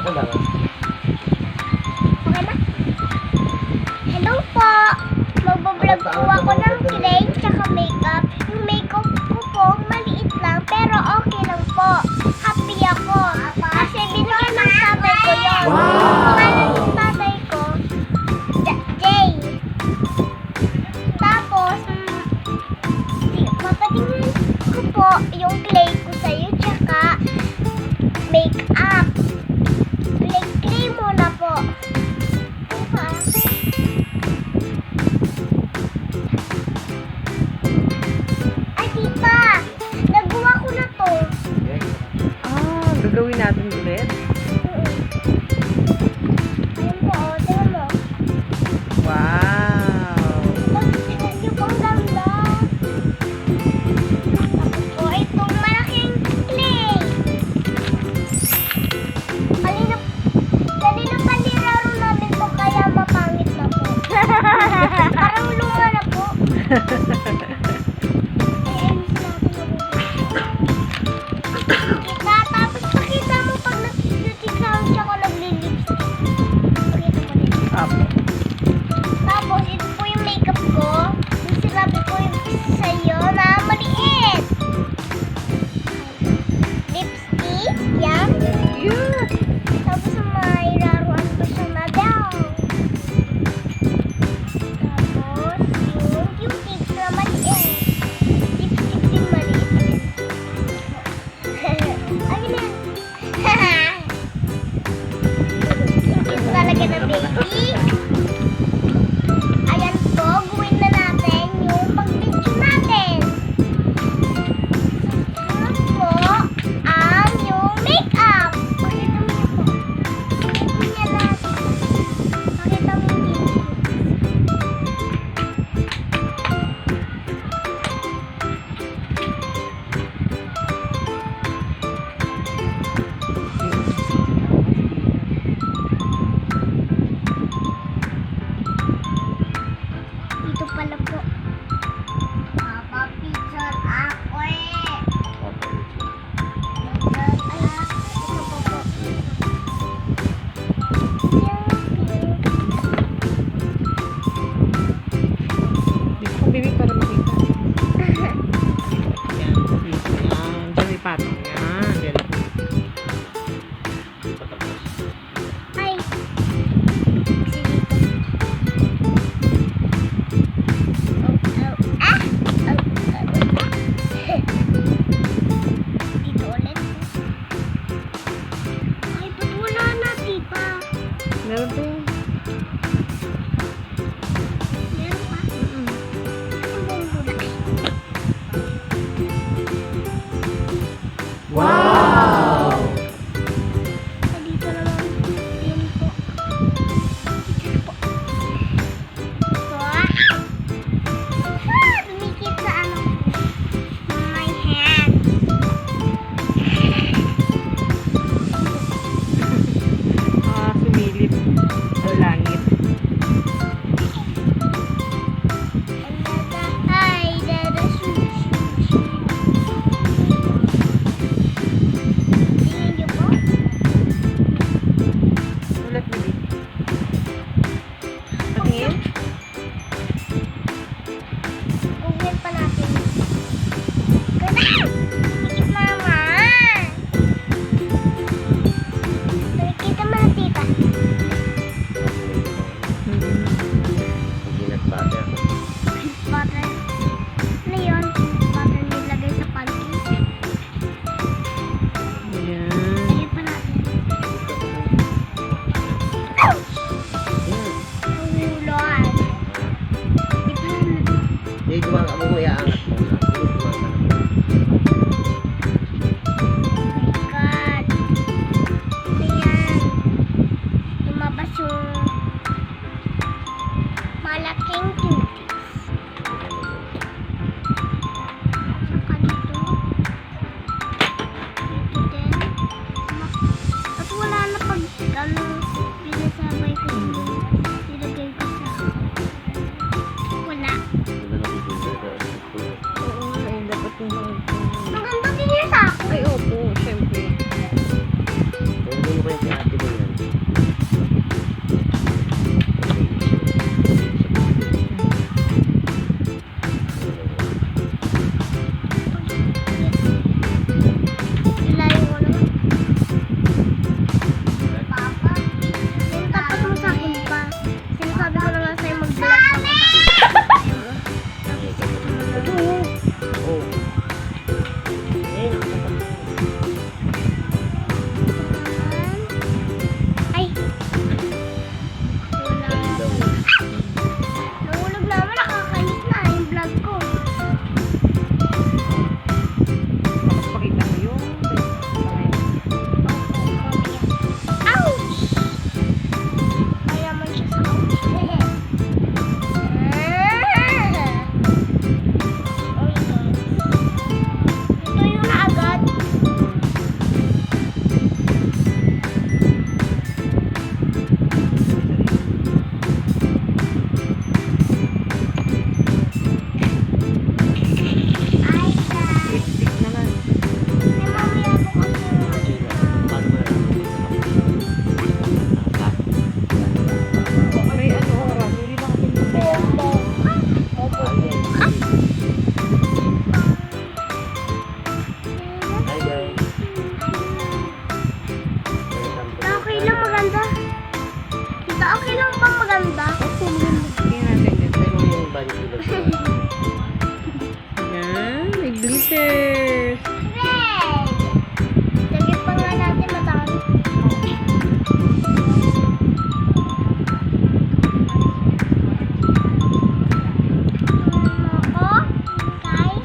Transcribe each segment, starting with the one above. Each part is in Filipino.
Okay na. Hello po. Magbablog po ako ng clay tsaka makeup. Yung makeup ko po, maliit lang, pero okay lang po. Happy ako. Kasi binigyan ng tatay ko yun. Pangalan ng tatay ko, Jay. Tapos, papatingin ko po yung clay ko sa'yo tsaka makeup. Clay muna po. Ay, tita! Nagawa ko na to. Gagawin natin ulit. Ayun po, tingnan mo. Wow! Tingnan niyo po, ang ganda. Tapos po, itong malaking clay. Kanina pa nilaro namin to, kaya mapangit na po. Parang luma na po. Kita, tapos pakita mo pag nag-sound siya ko nagli-lipstick. Pakita mo din. Tapos, ito po yung makeup ko. Yung sinabi ko yung sa'yo na maliit. Lipstick, yan. Cute! Tapos, may laruan ko siya na down. Tapos, yung cuties na maliit. Lipstick din maliit. Ayun na. Cuties talaga na baby. Ayan po, gawin na natin yung pag-video natin. Ano po ang yung makeup? Pakita mo niyo po. Pakita natin. Pakita mo niyo. Dito pala po. Papa, picture ako eh. Ay, ito po. Dito kong bibig para makita. Yan. Dito yan. Diyan may patong yan. Yan. Ay. Dito ulit. Ay, ba't wala na, tita? Meron pa yun. Meron pa? Wow! Dito naman. Yun po. Dito po. Ito ah. Dumikit sa ano. My hand. Sumilip. okay lang bang maganda? Tingnan natin dito. Yung balik. Yan, may glitters. Red! Lagyan pa nga natin matami. Ako, guys.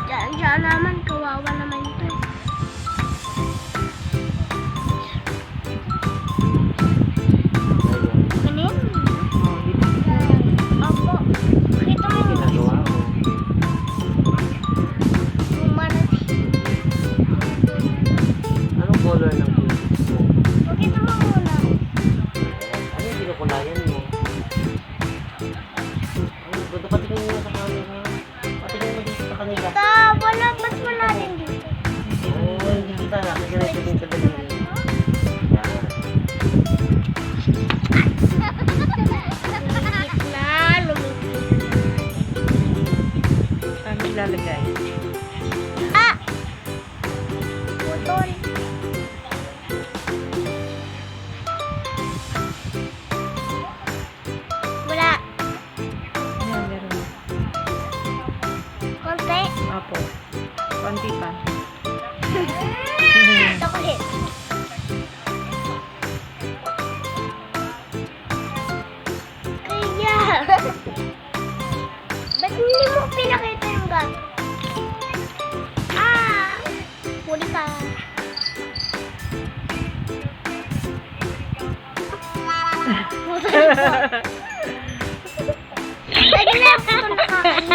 Diyan naman, kawawa naman ito. Kanin? Oh, dito. Opo. Pakita mo yung Ginagawa mo. manati. Anong color ng pieces mo? Pakita mo muna. Ano yung pinukulayan mo? Ano, gusto patingin mo sa camera. Patingin mo dito sa kanila. Wala, ba't wala din dito? Oo, hindi kita. Nakikinig din sa daliri. Yan. Lumikit na, lumikit. Paano ilalagay? Ah! Putol. Wala. Ayan, meron. Konti. Apo. Konti pa. Ito ko rin. Kaya. Ba't hindi mo pinakita yung gat? Ah! Huli ka. Lagi na ako ito nakakita.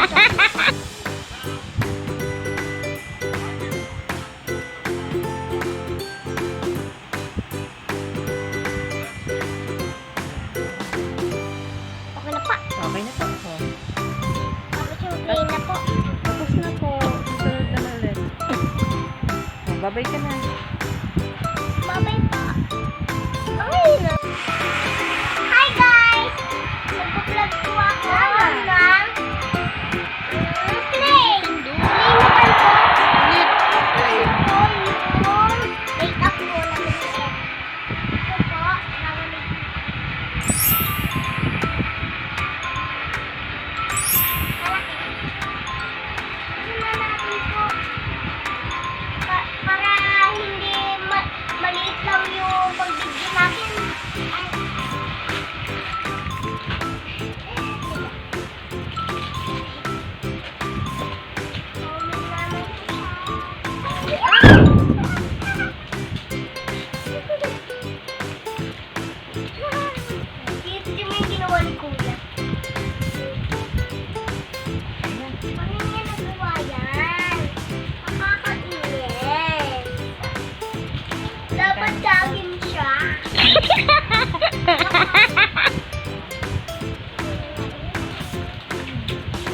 Okay na pa. Okay na po. Oh. Tapos yung plain na po. Tapos na po. Susunod na ulit. Oh, babay ka na. Babay pa. Okay na. Hi guys! Nagpa-vlog po ako ng play. Play naman po. Ito yung make-up ko na maliit. Ito po, na maliit. Malaki. Ito na natin po. Para hindi maliit lang yung pag-video natin. Dito yung may ginawa ni Kuya. Paano niya nagawa yan? Nakakainis. Dapat sa akin siya.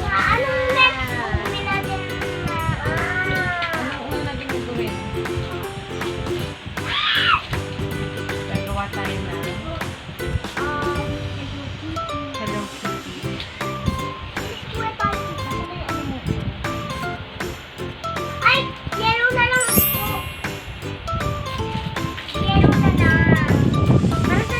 Anong next? Gugawin natin na... Anong una natin gagawin? Gagawa tayo na Hello Kitty. Ay! Yellow na lang po. Yellow na lang. Para sa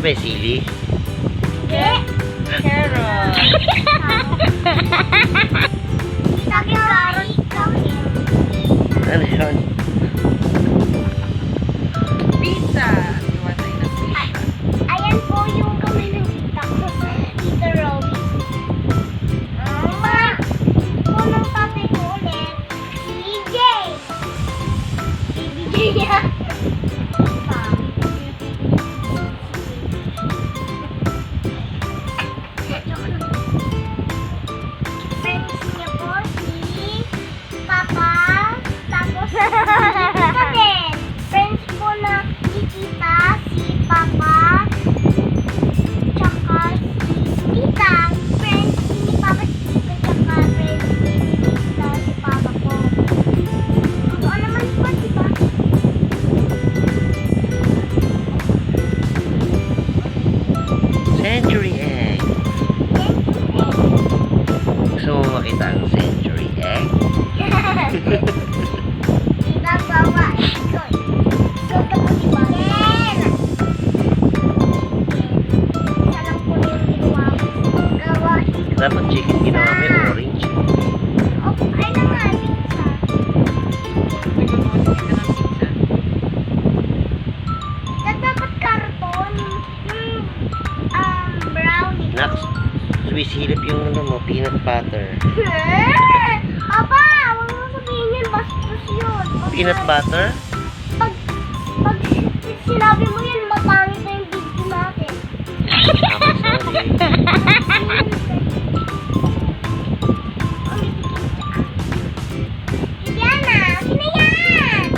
may sili? Hindi. Carrot. Sa akin, carrot. Sa akin. Ano yun? Pizza. Gawa tayo ng pizza. Ayan po yung kamay ng tita ko. Tita Rowie. Ma! Punong tatay ko ulit. DJ! DJ niya. Friends niya po si Papa. Tapos si Tita din. Friends po na ni Tita, si Papa. Tsaka si Tita. Friends ni Papa, si Tita. Tsaka friends ni Tita, si Papa po. Oo naman po, diba? Century egg. Gusto mo makita ang century egg? Tita, bawa. Ikaw. Ikaw ka po, diba? Ken! Isa lang po yung ginawa ko. Gawa. Dapat chicken ginawa mo yung orange. Opo, ay na nga, pizza. Nagagawa din kita ng pizza. Dapat karton. Brownie. Nax, Swiss hilip yung ano mo, peanut butter. Aba, huwag mo sabihin yun. Bastos yun. Peanut butter? Pag sinabi mo yun, mapangit na yung video natin. Ako, sorry. Diana, sino yan?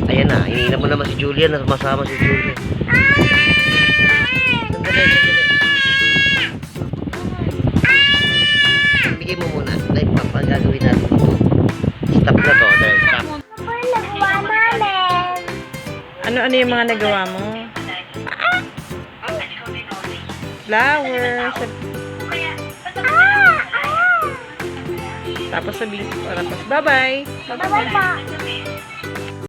Ayan na, iniinom mo naman si Julian, masama si Julian. Sandali, sandali. Bigay mo muna. Like, papagagawin natin ito. Stop na to, dahil stop. Ano yung nagawa namin? Ano yung mga nagawa mo? Flowers. Tapos sabihin. Tapos bye-bye. Bye-bye pa.